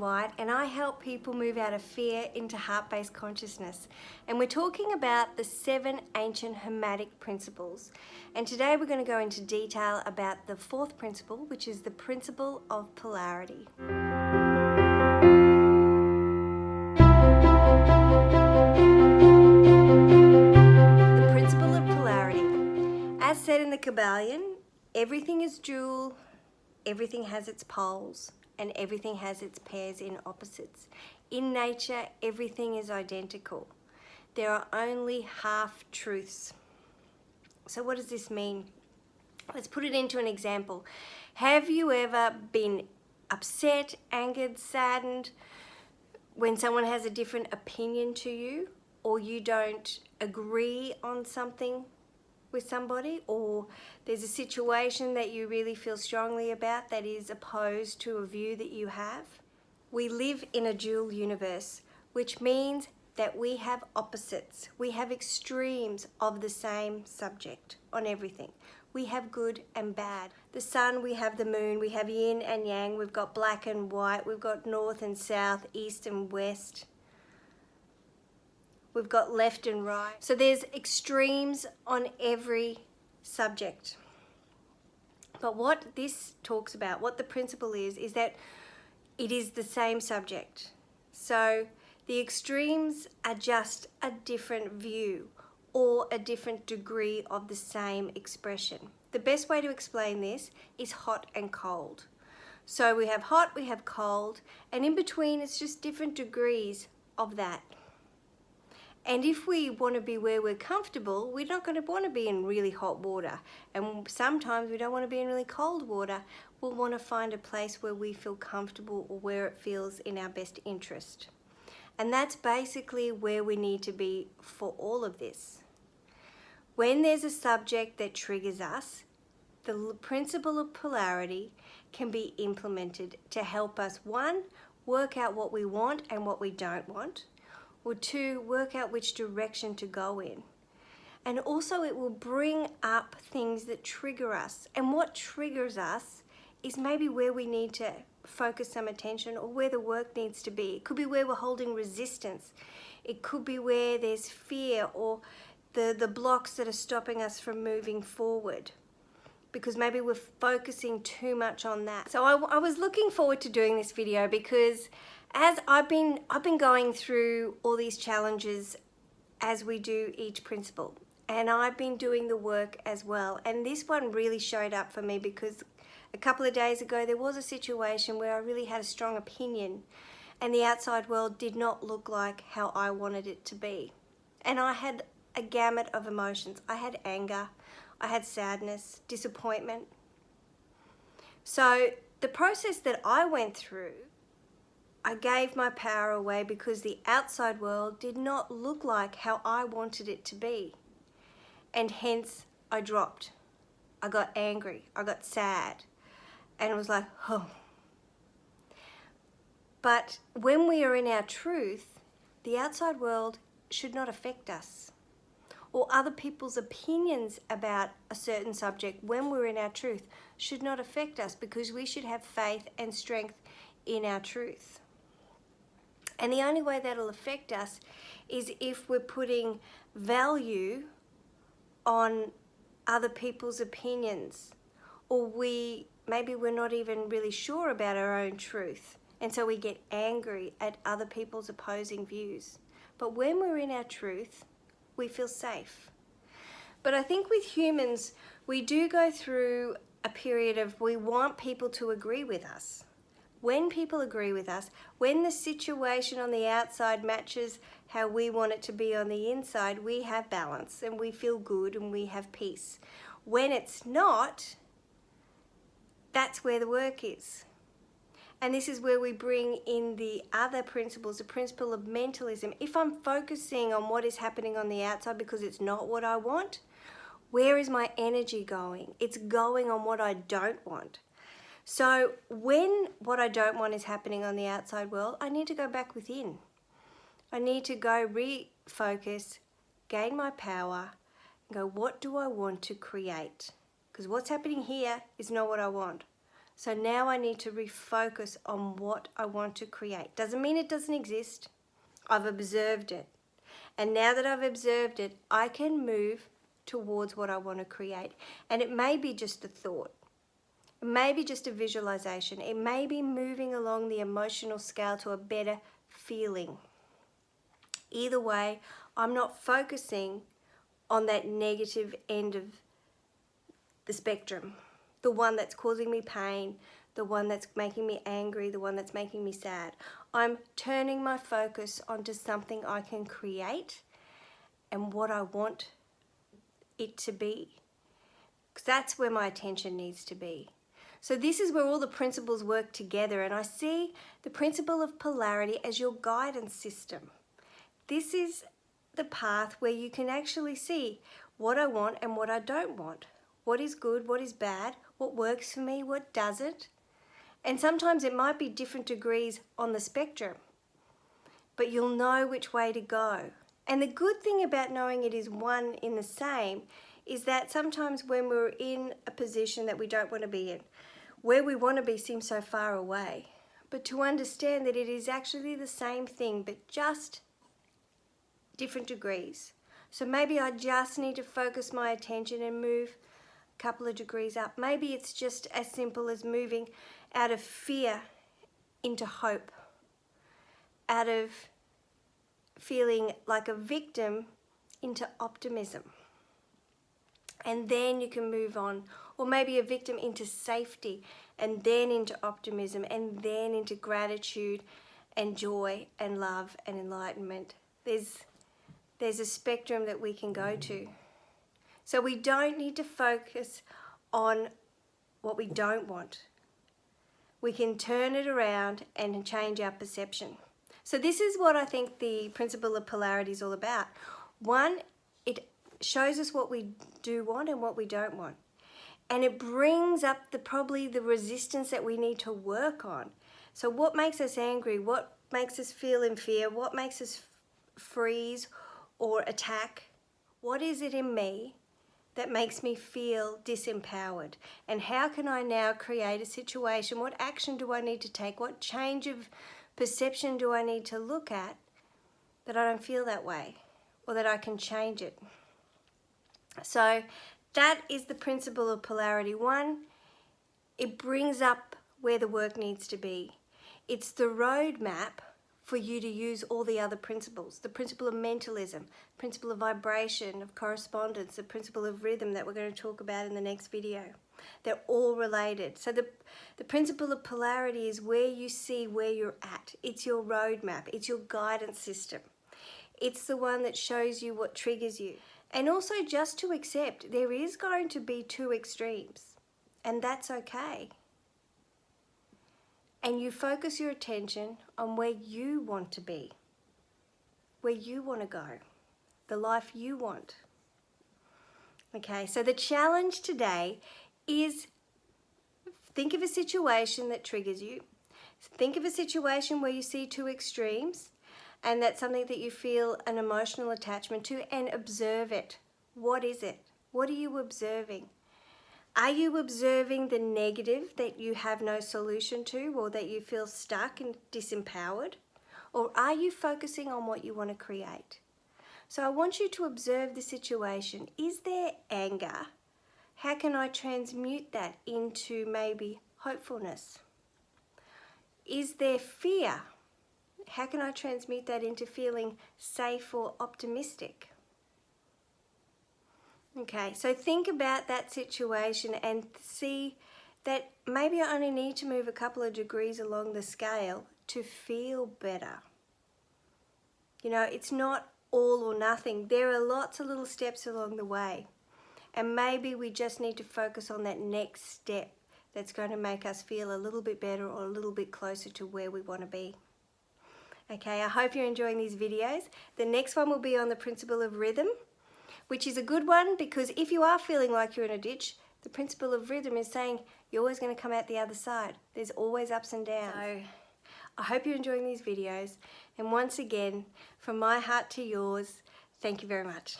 White, and I help people move out of fear into heart-based consciousness. And we're talking about the 7 ancient Hermetic principles. And today we're going to go into detail about the 4th principle, which is the Principle of Polarity. The Principle of Polarity. As said in the Kybalion, everything is dual, everything has its poles, and everything has its pairs in opposites. In nature, everything is identical. There are only half-truths. So what does this mean? Let's put it into an example. Have you ever been upset, angered, saddened when someone has a different opinion to you, or you don't agree on something with somebody, or there's a situation that you really feel strongly about that is opposed to a view that you have? We live in a dual universe, which means that we have opposites. We have extremes of the same subject on everything. We have good and bad. The sun, we have the moon, we have yin and yang, we've got black and white, we've got north and south, east and west. We've got left and right. So there's extremes on every subject. But what this talks about, what the principle is that it is the same subject. So the extremes are just a different view or a different degree of the same expression. The best way to explain this is hot and cold. So we have hot, we have cold, and in between it's just different degrees of that. And if we want to be where we're comfortable, we're not going to want to be in really hot water. And sometimes we don't want to be in really cold water. We'll want to find a place where we feel comfortable or where it feels in our best interest. And that's basically where we need to be for all of this. When there's a subject that triggers us, the principle of polarity can be implemented to help us, 1, work out what we want and what we don't want, or 2, work out which direction to go in. And also it will bring up things that trigger us. And what triggers us is maybe where we need to focus some attention or where the work needs to be. It could be where we're holding resistance. It could be where there's fear or the blocks that are stopping us from moving forward, because maybe we're focusing too much on that. So I was looking forward to doing this video because as I've been going through all these challenges as we do each principle, and I've been doing the work as well, and this one really showed up for me because a couple of days ago there was a situation where I really had a strong opinion and the outside world did not look like how I wanted it to be. And I had a gamut of emotions. I had anger, I had sadness, disappointment. So the process that I went through, I gave my power away because the outside world did not look like how I wanted it to be. And hence I dropped. I got angry, I got sad, and it was like, oh. But when we are in our truth, the outside world should not affect us, or other people's opinions about a certain subject when we're in our truth should not affect us, because we should have faith and strength in our truth. And the only way that'll affect us is if we're putting value on other people's opinions, or maybe we're not even really sure about our own truth, and so we get angry at other people's opposing views. But when we're in our truth, we feel safe. But I think with humans, we do go through a period of we want people to agree with us. When people agree with us, when the situation on the outside matches how we want it to be on the inside, we have balance and we feel good and we have peace. When it's not, that's where the work is. And this is where we bring in the other principles, the principle of mentalism. If I'm focusing on what is happening on the outside because it's not what I want, where is my energy going? It's going on what I don't want. So when what I don't want is happening on the outside world, I need to go back within. I need to go refocus, gain my power, and go, what do I want to create? Because what's happening here is not what I want. So now I need to refocus on what I want to create. Doesn't mean it doesn't exist. I've observed it. And now that I've observed it, I can move towards what I want to create. And it may be just a thought. It may be just a visualization. It may be moving along the emotional scale to a better feeling. Either way, I'm not focusing on that negative end of the spectrum. The one that's causing me pain, the one that's making me angry, the one that's making me sad. I'm turning my focus onto something I can create and what I want it to be. Because that's where my attention needs to be. So this is where all the principles work together, and I see the principle of polarity as your guidance system. This is the path where you can actually see what I want and what I don't want. What is good, what is bad, what works for me, what doesn't. And sometimes it might be different degrees on the spectrum, but you'll know which way to go. And the good thing about knowing it is one in the same is that sometimes when we're in a position that we don't want to be in, where we want to be seems so far away. But to understand that it is actually the same thing, but just different degrees. So maybe I just need to focus my attention and move a couple of degrees up. Maybe it's just as simple as moving out of fear into hope, out of feeling like a victim into optimism. And then you can move on. Or maybe a victim into safety, and then into optimism, and then into gratitude and joy and love and enlightenment. There's a spectrum that we can go to. So we don't need to focus on what we don't want. We can turn it around and change our perception. So this is what I think the principle of polarity is all about. One, it shows us what we do want and what we don't want. And it brings up probably the resistance that we need to work on. So what makes us angry? What makes us feel in fear? What makes us freeze or attack? What is it in me that makes me feel disempowered? And how can I now create a situation? What action do I need to take? What change of perception do I need to look at that I don't feel that way, or that I can change it? So that is the principle of polarity. One, it brings up where the work needs to be. It's the roadmap for you to use all the other principles. The principle of mentalism, principle of vibration, of correspondence, the principle of rhythm that we're going to talk about in the next video. They're all related. So the principle of polarity is where you see where you're at. It's your roadmap. It's your guidance system. It's the one that shows you what triggers you. And also just to accept there is going to be two extremes, and that's okay. And you focus your attention on where you want to be, where you want to go, the life you want. Okay, so the challenge today is think of a situation that triggers you. Think of a situation where you see two extremes, and that's something that you feel an emotional attachment to, and observe it. What is it? What are you observing? Are you observing the negative that you have no solution to, or that you feel stuck and disempowered? Or are you focusing on what you want to create? So I want you to observe the situation. Is there anger? How can I transmute that into maybe hopefulness? Is there fear? How can I transmute that into feeling safe or optimistic? Okay, so think about that situation and see that maybe I only need to move a couple of degrees along the scale to feel better. You know, it's not all or nothing. There are lots of little steps along the way. And maybe we just need to focus on that next step that's going to make us feel a little bit better or a little bit closer to where we want to be. Okay, I hope you're enjoying these videos. The next one will be on the principle of rhythm, which is a good one because if you are feeling like you're in a ditch, the principle of rhythm is saying you're always going to come out the other side. There's always ups and downs. So I hope you're enjoying these videos. And once again, from my heart to yours, thank you very much.